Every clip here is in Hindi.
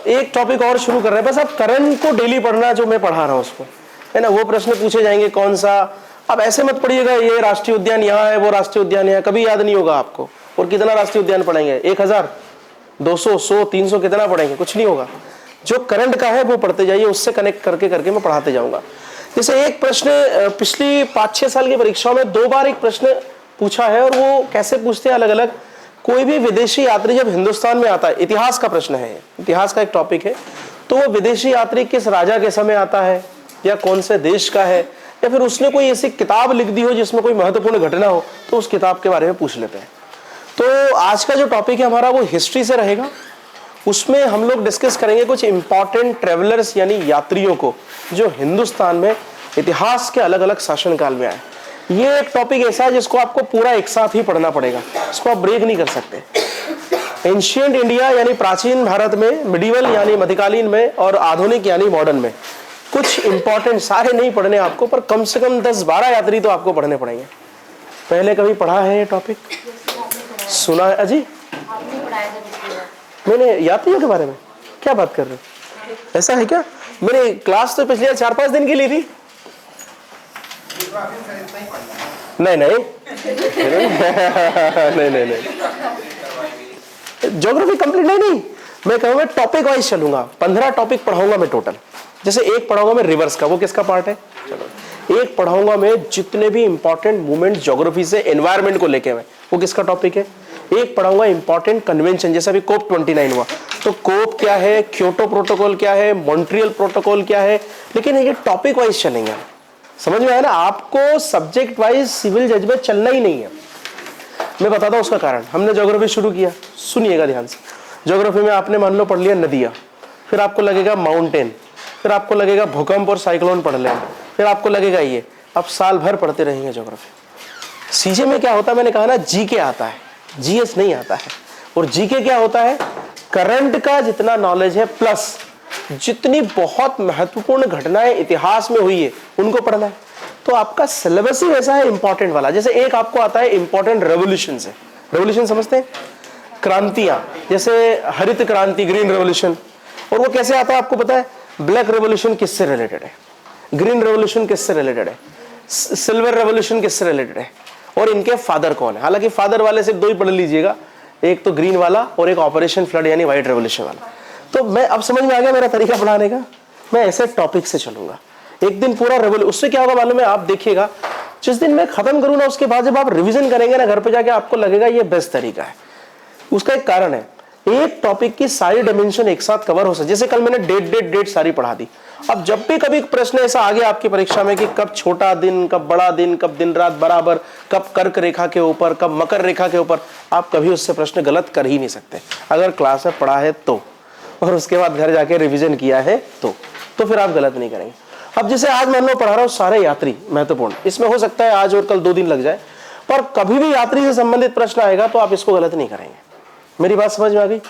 एक टॉपिक और शुरू कर रहे हैं, बस आप करंट को डेली पढ़ना, जो मैं पढ़ा रहा हूँ उसको, है ना। वो प्रश्न पूछे जाएंगे कौन सा, अब ऐसे मत पढ़िएगा ये राष्ट्रीय उद्यान यहाँ है, वो राष्ट्रीय उद्यान यहाँ, कभी याद नहीं होगा आपको। और कितना राष्ट्रीय उद्यान पढ़ेंगे, 1000, 200, 100, 300, कितना पढ़ेंगे, कुछ नहीं होगा। जो करंट का है वो पढ़ते जाइए, उससे कनेक्ट करके करके मैं पढ़ाते जाऊंगा। जैसे एक प्रश्न पिछली 5-6 साल की परीक्षाओं में 2 बार एक प्रश्न पूछा है, और वो कैसे पूछते हैं अलग अलग। कोई भी विदेशी यात्री जब हिंदुस्तान में आता है, इतिहास का प्रश्न है, इतिहास का एक टॉपिक है, तो वो विदेशी यात्री किस राजा के समय आता है, या कौन से देश का है, या फिर उसने कोई ऐसी किताब लिख दी हो जिसमें कोई महत्वपूर्ण घटना हो, तो उस किताब के बारे में पूछ लेते हैं। तो आज का जो टॉपिक है हमारा वो हिस्ट्री से रहेगा। उसमें हम लोग डिस्कस करेंगे कुछ इंपॉर्टेंट ट्रेवलर्स यानी यात्रियों को जो हिंदुस्तान में इतिहास के अलग अलग शासनकाल में आए। ये एक टॉपिक ऐसा है जिसको आपको पूरा एक साथ ही पढ़ना पड़ेगा, इसको आप ब्रेक नहीं कर सकते। एंशिएंट इंडिया यानी प्राचीन भारत में, मिडिवल यानी मध्यकालीन में, और आधुनिक यानी मॉडर्न में कुछ इंपॉर्टेंट, सारे नहीं पढ़ने आपको, पर कम से कम 10-12 यात्री तो आपको पढ़ने पड़ेंगे। पहले कभी पढ़ा है ये टॉपिक, सुना है? अजी मैंने यात्रियों के बारे में क्या बात कर रहे हो, ऐसा है क्या? मैंने क्लास तो पिछले 4-5 दिन की ली थी। नहीं नहीं नहीं नहीं नहीं, ज्योग्राफी कंप्लीट नहीं, मैं कहूँगा टॉपिक वाइज चलूंगा। 15 टॉपिक पढ़ाऊंगा मैं टोटल। जैसे एक पढ़ाऊंगा मैं रिवर्स का, वो किसका पार्ट है, चलो। एक पढ़ाऊंगा मैं जितने भी इंपॉर्टेंट मूवमेंट ज्योग्राफी से एनवायरमेंट को लेके, वो किसका टॉपिक है। एक पढ़ाऊंगा इंपॉर्टेंट कन्वेंशन, जैसे अभी कोप 29 हुआ, तो कोप क्या है, क्योटो प्रोटोकॉल क्या है, मॉन्ट्रियल प्रोटोकॉल क्या है। लेकिन ये टॉपिक वाइज चलेंगे, समझ में आया ना। आपको सब्जेक्ट वाइज सिविल जज में चलना ही नहीं है। मैं बताता हूँ उसका कारण। हमने ज्योग्राफी शुरू किया, सुनिएगा ध्यान से। ज्योग्राफी में आपने मान लो पढ़ लिया नदियाँ, फिर आपको लगेगा माउंटेन, फिर आपको लगेगा भूकंप और साइक्लोन पढ़ लें, फिर आपको लगेगा ये। अब साल भर पढ़ते रहेंगे ज्योग्राफी। सीजे में क्या होता है, मैंने कहा ना, जीके आता है, जीएस नहीं आता है। और जीके क्या होता है, करंट का जितना नॉलेज है प्लस जितनी बहुत महत्वपूर्ण घटनाएं इतिहास में हुई है उनको पढ़ना है। तो आपका सिलेबस ही वैसा है इंपॉर्टेंट वाला। जैसे एक आपको आता है इंपॉर्टेंट रेवोल्यूशन से, रेवोल्यूशन समझते हैं, क्रांतियां, जैसे हरित क्रांति, ग्रीन रेवोल्यूशन। और वो कैसे आता है आपको पता है, ब्लैक रेवोल्यूशन किससे रिलेटेड है, ग्रीन रेवोल्यूशन किससे रिलेटेड है, सिल्वर रेवोल्यूशन किससे रिलेटेड है, और इनके फादर कौन है। हालांकि फादर वाले सिर्फ 2 ही पढ़ लीजिएगा, एक तो ग्रीन वाला और एक ऑपरेशन फ्लड यानी व्हाइट रेवोल्यूशन वाला। तो मैं अब समझ में आ गया मेरा तरीका पढ़ाने का। मैं ऐसे टॉपिक से चलूंगा, एक दिन पूरा रेवोल्यूशन। उससे क्या होगा मालूम है, आप देखिएगा जिस दिन मैं खत्म करूँ ना, उसके बाद जब आप रिवीजन करेंगे ना घर पे जाके, आपको लगेगा ये बेस्ट तरीका है। उसका एक कारण है, एक टॉपिक की सारी डायमेंशन एक साथ कवर हो सके। जैसे कल मैंने डेट सारी पढ़ा दी। अब जब भी कभी प्रश्न ऐसा आ गया आपकी परीक्षा में कि कब छोटा दिन, कब बड़ा दिन, कब दिन रात बराबर, कब कर्क रेखा के ऊपर, कब मकर रेखा के ऊपर, आप कभी उससे प्रश्न गलत कर ही नहीं सकते अगर क्लास में पढ़ा है तो, और उसके बाद घर जाके रिवीजन किया है तो फिर आप गलत नहीं करेंगे। अब जैसे आज मान लो पढ़ा रहा हूँ सारे यात्री महत्वपूर्ण, इसमें हो सकता है आज और कल 2 दिन लग जाए, पर कभी भी यात्री से संबंधित प्रश्न आएगा तो आप इसको गलत नहीं करेंगे। मेरी बात समझ में आ गई।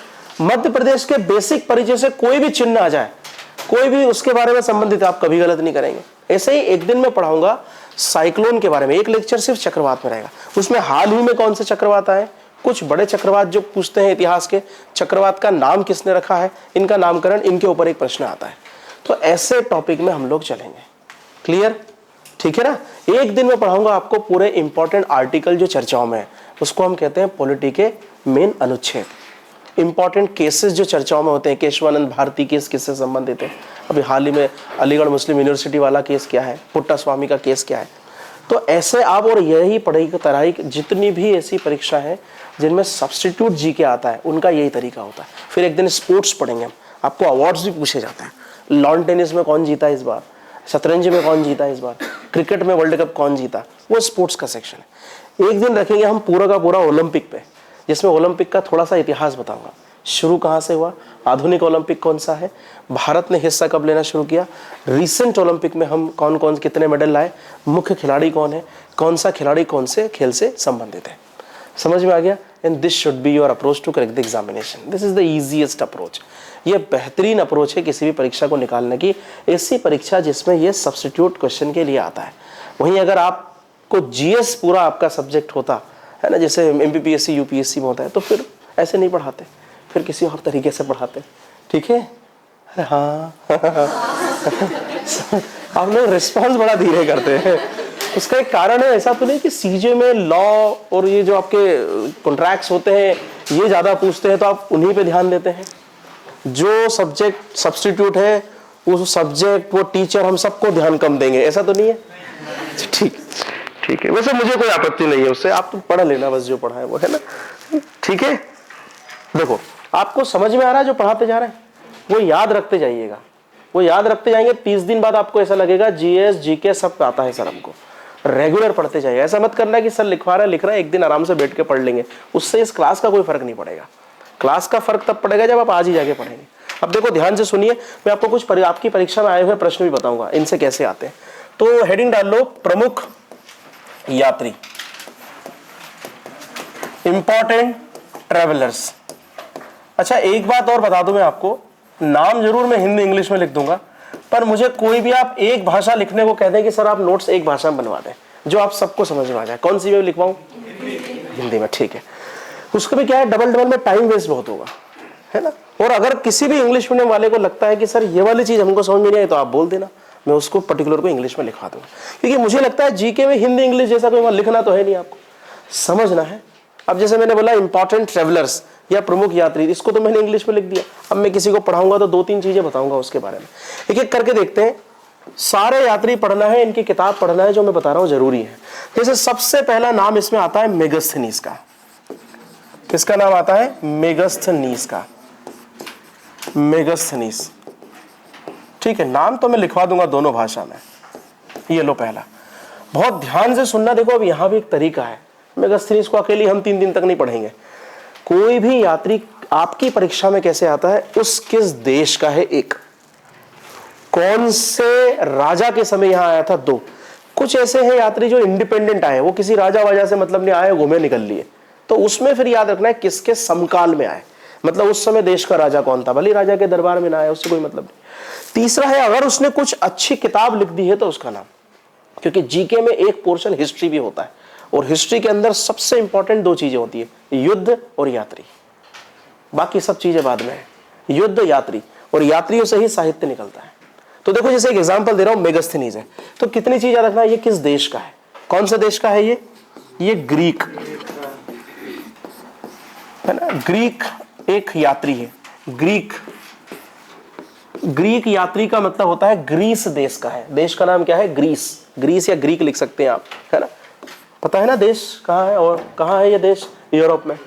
मध्य प्रदेश के बेसिक परिचय से कोई भी चिन्ह आ जाए, कोई भी उसके बारे में संबंधित, आप कभी गलत नहीं करेंगे। ऐसे ही एक दिन में पढ़ाऊंगा साइक्लोन के बारे में, एक लेक्चर सिर्फ चक्रवात में रहेगा। उसमें हाल ही में कौन से चक्रवात आए, कुछ बड़े चक्रवात जो पूछते हैं इतिहास के, चक्रवात का नाम किसने रखा है, इनका नामकरण, इनके ऊपर एक प्रश्न आता है। तो ऐसे टॉपिक में हम लोग चलेंगे। क्लियर, ठीक है ना। एक दिन में पढ़ाऊंगा आपको पूरे इंपॉर्टेंट आर्टिकल जो चर्चाओं में है, उसको हम कहते हैं पॉलिटी के मेन अनुच्छेद। इंपॉर्टेंट केसेस जो चर्चाओं में होते हैं, केशवानंद भारती केस किससे संबंधित है, अभी हाल ही में अलीगढ़ मुस्लिम यूनिवर्सिटी वाला केस क्या है, पुट्टा स्वामी का केस क्या है। तो ऐसे आप, और यही पढ़ाई की तरह जितनी भी ऐसी परीक्षा है जिनमें सब्स्टिट्यूट जीके आता है, उनका यही तरीका होता है। फिर एक दिन स्पोर्ट्स पढ़ेंगे हम, आपको अवार्ड्स भी पूछे जाते हैं। लॉन टेनिस में कौन जीता इस बार, शतरंज में कौन जीता इस बार, क्रिकेट में वर्ल्ड कप कौन जीता, वो स्पोर्ट्स का सेक्शन है। एक दिन रखेंगे हम पूरा का पूरा ओलंपिक पे, जिसमें ओलंपिक का थोड़ा सा इतिहास बताऊंगा, शुरू कहाँ से हुआ, आधुनिक ओलंपिक कौन सा है, भारत ने हिस्सा कब लेना शुरू किया, रिसेंट ओलंपिक में हम कौन कौन कितने मेडल लाए, मुख्य खिलाड़ी कौन है, कौन सा खिलाड़ी कौन से खेल से संबंधित है। समझ में आ गया। And this should be your approach to correct the examination. This is the easiest approach. ये बेहतरीन अप्रोच है किसी भी परीक्षा को निकालने की, ऐसी परीक्षा जिसमें ये सब्स्टिट्यूट क्वेश्चन के लिए आता है। वहीं अगर आपको जीएस पूरा आपका सब्जेक्ट होता है ना, जैसे एमपीपीएससी यूपीएससी में होता है, तो फिर ऐसे नहीं पढ़ाते, फिर किसी और तरीके से पढ़ाते। ठीक है? अरे हाँ आप लोग रिस्पॉन्स बड़ा धीरे करते हैं। उसका एक कारण है, ऐसा तो नहीं कि सीजे में लॉ और ये जो आपके कॉन्ट्रैक्ट्स होते हैं ये ज्यादा पूछते हैं तो आप उन्हीं पे ध्यान देते हैं। जो सब्जेक्ट सब्स्टिट्यूट है वो सब्जेक्ट वो टीचर हम सबको ध्यान कम देंगे, ऐसा तो नहीं है? ठीक ठीक है, वैसे मुझे कोई आपत्ति नहीं है उससे, आप तो पढ़ लेना बस जो पढ़ा है वो, है ना? ठीक है, देखो आपको समझ में आ रहा है जो पढ़ाते जा रहे हैं, वो याद रखते जाइएगा, वो याद रखते जाएंगे। 30 दिन बाद आपको ऐसा लगेगा जीएस जीके सब आता है सर हमको। रेगुलर पढ़ते जाइए, ऐसा मत करना कि सर लिखवा रहा है लिख रहा है एक दिन आराम से बैठ के पढ़ लेंगे, उससे इस क्लास का कोई फर्क नहीं पड़ेगा। क्लास का फर्क तब पड़ेगा जब आप आज ही जाके पढ़ेंगे। अब देखो ध्यान से सुनिए, मैं आपको कुछ आपकी परीक्षा में आए हुए प्रश्न भी बताऊंगा इनसे कैसे आते हैं। तो हेडिंग डाल लो प्रमुख यात्री, इंपॉर्टेंट ट्रेवलर्स। अच्छा एक बात और बता दूं मैं आपको, नाम जरूर मैं हिंदी इंग्लिश में लिख दूंगा, पर मुझे कोई भी आप एक भाषा लिखने को कह दें कि सर आप नोट्स एक भाषा में बनवा दें जो आप सबको समझ में आ जाए, कौन सी में लिखवाऊं? हिंदी में, ठीक है। उसके भी क्या है, डबल में टाइम वेस्ट बहुत होगा, है ना? और अगर किसी भी इंग्लिश मीडियम वाले को लगता है कि सर ये वाली चीज हमको समझ में नहीं आई तो आप बोल देना, मैं उसको पर्टिकुलर को इंग्लिश में लिखवा दूंगा। क्योंकि मुझे लगता है जीके में हिंदी इंग्लिश जैसा कोई लिखना तो है नहीं, आपको समझना है। अब जैसे मैंने बोला इंपॉर्टेंट ट्रेवलर्स या प्रमुख यात्री, इसको तो मैंने इंग्लिश में लिख दिया। अब मैं किसी को पढ़ाऊंगा तो 2-3 चीजें बताऊंगा उसके बारे में, एक एक करके देखते हैं। सारे यात्री पढ़ना है, इनकी किताब पढ़ना है, जो मैं बता रहा हूं जरूरी है। जैसे सबसे पहला नाम इसमें आता है मेगास्थनीज का। किसका नाम आता है? मेगास्थनीज का। मेगास्थनीज, ठीक है, नाम तो मैं लिखवा दूंगा दोनों भाषा में। ये लो पहला, बहुत ध्यान से सुनना। देखो अब यहां भी एक तरीका है, मेगास्थनीज को अकेले हम 3 दिन तक नहीं पढ़ेंगे। कोई भी यात्री आपकी परीक्षा में कैसे आता है, उस किस देश का है, एक कौन से राजा के समय यहां आया था, 2। कुछ ऐसे हैं यात्री जो इंडिपेंडेंट आए, वो किसी राजा वाजा से मतलब नहीं आए, घूमे निकल लिए, तो उसमें फिर याद रखना है किसके समकाल में आए, मतलब उस समय देश का राजा कौन था, भले राजा के दरबार में ना आया उससे कोई मतलब नहीं। तीसरा है अगर उसने कुछ अच्छी किताब लिख दी है तो उसका नाम, क्योंकि जीके में एक पोर्शन हिस्ट्री भी होता है, और हिस्ट्री के अंदर सबसे इंपॉर्टेंट 2 चीजें होती है, युद्ध और यात्री। बाकी सब चीजें बाद में है, युद्ध यात्री, और यात्रियों से ही साहित्य निकलता है। तो देखो जैसे एक एग्जांपल दे रहा हूं, मेगास्थनीज है, तो कितनी चीज याद रखना है, ये किस देश का है, कौन सा देश का है, ये ग्रीक है ना। ग्रीक एक यात्री है, ग्रीक यात्री का मतलब होता है ग्रीस देश का है। देश का नाम क्या है? ग्रीस या ग्रीक लिख सकते हैं आप, है ना? पता है ना देश कहाँ है, और कहाँ है ये देश? यूरोप में।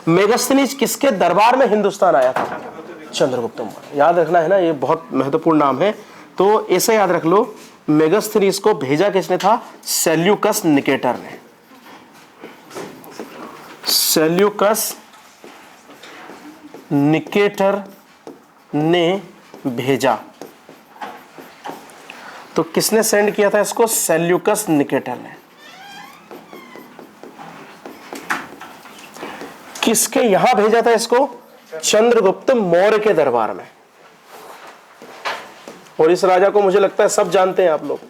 मेगास्थनीज किसके दरबार में हिंदुस्तान आया था? चंद्रगुप्त मौर्य। याद रखना है ना, ये बहुत महत्वपूर्ण नाम है, तो ऐसे याद रख लो। मेगास्थनीज को भेजा किसने था? सेल्यूकस निकेटर ने। सेल्यूकस निकेटर ने भेजा। तो किसने सेंड किया था इसको? सेल्यूकस निकेटर ने। किसके यहां भेजा था इसको? चंद्रगुप्त मौर्य के दरबार में। और इस राजा को मुझे लगता है सब जानते हैं आप लोग,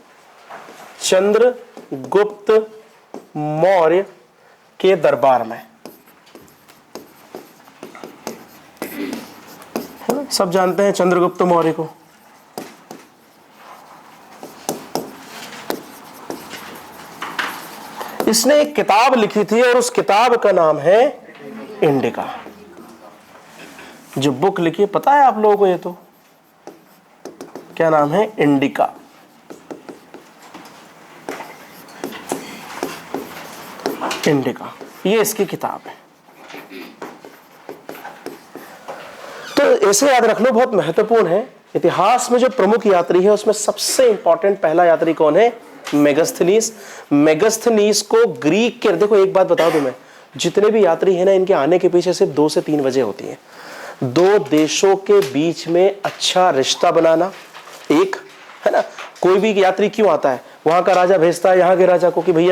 चंद्रगुप्त मौर्य के दरबार में, है ना? सब जानते हैं चंद्रगुप्त मौर्य को। इसने एक किताब लिखी थी और उस किताब का नाम है इंडिका। जो बुक लिखी, पता है आप लोगों को? ये तो क्या नाम है? इंडिका। इंडिका, ये इसकी किताब है। तो ऐसे याद रख लो, बहुत महत्वपूर्ण है। इतिहास में जो प्रमुख यात्री है उसमें सबसे इंपॉर्टेंट पहला यात्री कौन है? मेगास्थनीज। मेगास्थनीज को ग्रीक के, देखो एक बात बता दूं मैं, जितने भी यात्री हैं ना, इनके आने के पीछे सिर्फ 2 से 3 वजह होती है। 2 देशों के बीच में अच्छा रिश्ता बनाना, एक, है ना? कोई भी यात्री क्यों आता है? वहां का राजा भेजता है यहाँ के राजा को कि भैया